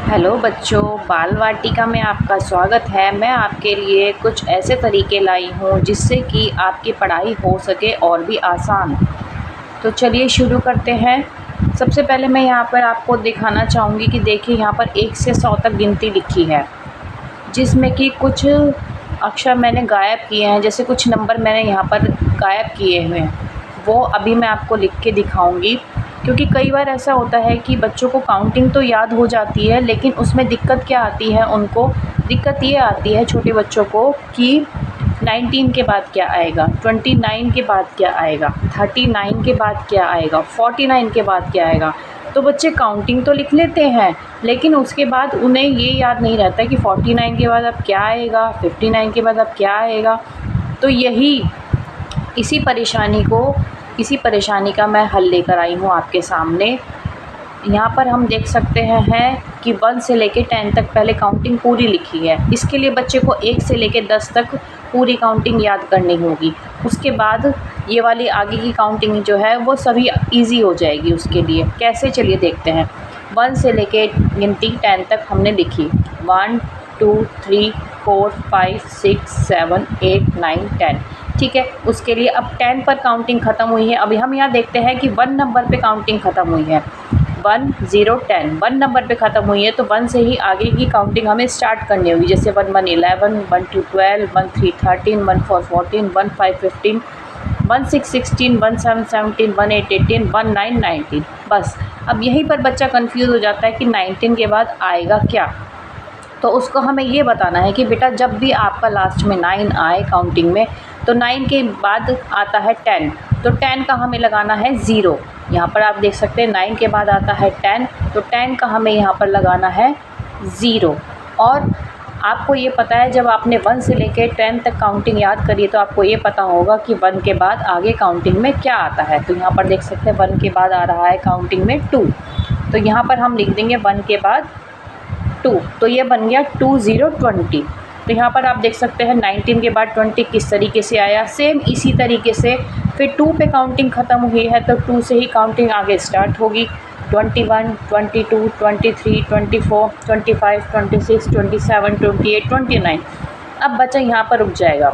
Hello बच्चों, बाल वाटिका में आपका स्वागत है। मैं आपके लिए कुछ ऐसे तरीके लाई हूँ जिससे कि आपकी पढ़ाई हो सके और भी आसान। तो चलिए शुरू करते हैं। सबसे पहले मैं यहाँ पर आपको दिखाना चाहूँगी कि देखिए यहाँ पर 1 से 100 तक गिनती लिखी है, जिसमें कि कुछ अक्षर मैंने गायब किए हैं, जैसे कुछ नंबर मैंने यहाँ पर गायब किए हुए हैं, वो अभी मैं आपको लिख के दिखाऊंगी। क्योंकि कई बार ऐसा होता है कि बच्चों को काउंटिंग तो याद हो जाती है, लेकिन उसमें दिक्कत क्या आती है, उनको दिक्कत ये आती है छोटे बच्चों को कि 19 के बाद क्या आएगा, 29 के बाद क्या आएगा, 39 के बाद क्या आएगा, 49 के बाद क्या आएगा। तो बच्चे काउंटिंग तो लिख लेते हैं, लेकिन उसके बाद उन्हें ये याद नहीं रहता कि 49 के बाद अब क्या आएगा, 59 के बाद अब क्या आएगा। तो इसी परेशानी का मैं हल लेकर आई हूँ आपके सामने। यहाँ पर हम देख सकते हैं कि 1 से लेके 10 तक पहले काउंटिंग पूरी लिखी है। इसके लिए बच्चे को 1 से लेके 10 तक पूरी काउंटिंग याद करनी होगी। उसके बाद ये वाली आगे की काउंटिंग जो है वो सभी इजी हो जाएगी उसके लिए। कैसे, चलिए देखते हैं। 1 से लेके गिनती 10 तक हमने लिखी, 1 2 3 4 5 6 7 8 9 10। ठीक है, उसके लिए अब 10 पर काउंटिंग ख़त्म हुई है। अभी हम यहाँ देखते हैं कि 1 नंबर पे काउंटिंग ख़त्म हुई है। 1 0 10 1 नंबर पे ख़त्म हुई है, तो 1 से ही आगे की काउंटिंग हमें स्टार्ट करनी होगी। जैसे 1 1 11, 1 2 12, 1 3 13, 1 4 14, 1 5 15, 1 6 16, 1 7 17, 1 8 18, 1 9 19। बस अब यहीं पर बच्चा कंफ्यूज हो जाता है कि 19 के बाद आएगा क्या। तो उसको हमें ये बताना है कि बेटा जब भी आपका लास्ट में 9 आए काउंटिंग में, तो 9 के बाद आता है 10, तो 10 का हमें लगाना है 0। यहाँ पर आप देख सकते हैं 9 के बाद आता है 10, तो 10 का हमें यहाँ पर लगाना है 0। और आपको ये पता है, जब आपने 1 से लेकर 10 तक काउंटिंग याद करी तो आपको ये पता होगा कि 1 के बाद आगे काउंटिंग में क्या आता है। तो यहाँ पर देख सकते हैं 1 के बाद आ रहा है काउंटिंग में 2, तो यहाँ पर हम लिख देंगे 1 के बाद 2, तो ये बन गया 2 0 20। तो यहाँ पर आप देख सकते हैं 19 के बाद 20 किस तरीके से आया। सेम इसी तरीके से फिर 2 पे काउंटिंग ख़त्म हुई है, तो 2 से ही काउंटिंग आगे स्टार्ट होगी। 21 22 23 24 25 26 27 28 29। अब बच्चा यहाँ पर रुक जाएगा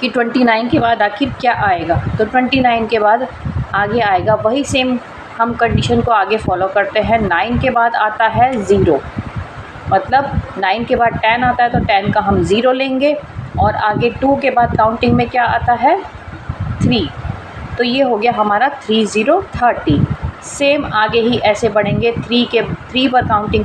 कि 29 के बाद आखिर क्या आएगा। तो 29 के बाद आगे आएगा वही सेम, हम कंडीशन को आगे फॉलो करते हैं। 9 के बाद आता है 0, मतलब 9 के बाद 10 आता है, तो 10 का हम 0 लेंगे। और आगे 2 के बाद काउंटिंग में क्या आता है 3, तो ये हो गया हमारा 3 0 30। सेम आगे ही ऐसे बढ़ेंगे, 3 पर काउंटिंग